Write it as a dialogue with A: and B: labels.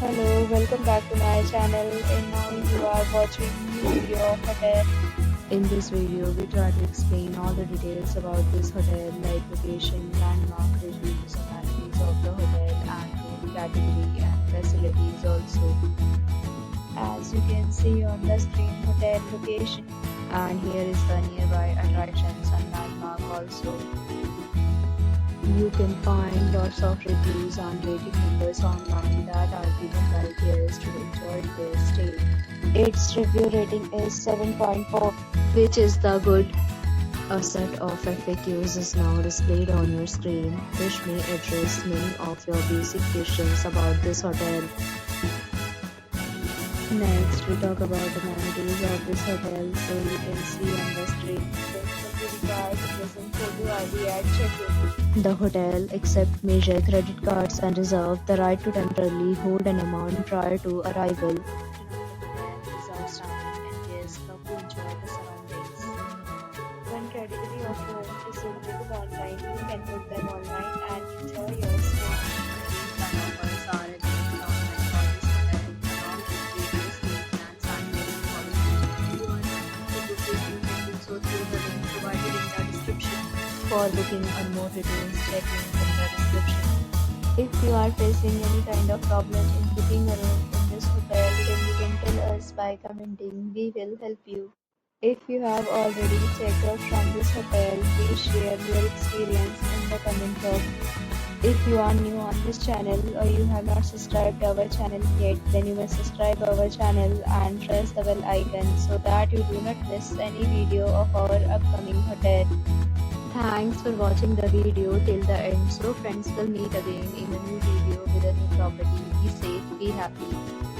A: Hello, welcome back to my channel and now you are watching new video of hotel. In this video, we try to explain all the details about this hotel like location, landmark, reviews, amenities of the hotel and room category and facilities also. As you can see on the screen, hotel location, and here is the nearby attractions and landmark also. You can find lots of reviews and rating numbers online that are given by guests to enjoy their stay. Its review rating is 7.4, which is the good. A set of FAQs is now displayed on your screen, which may address many of your basic questions about this hotel. Next, we talk about the amenities of this hotel. So you can see on the screen, guests will be required to present photo ID at check-in. The hotel accepts major credit cards and reserves the right to temporarily hold an amount prior to arrival. Is outstanding and guests love to enjoy the surroundings. One category of rooms is available online. You can book them online and enjoy your stay. Some offers are available online for this hotel along with various meal plans and many policies. If you are planning to book this, you can do so through the link provided in the description. For booking or more details, check link in the description. If you are facing any kind of problem in booking a room in this hotel, then you can tell us by commenting. We will help you. If you have already checked out from this hotel, please share your experience in the comment box. If you are new on this channel or you have not subscribed our channel yet, then you must subscribe our channel and press the bell icon so that you do not miss any video of our upcoming hotel. Thanks for watching the video till the end. So friends, will meet again in a new video with a new property. Be safe, be happy.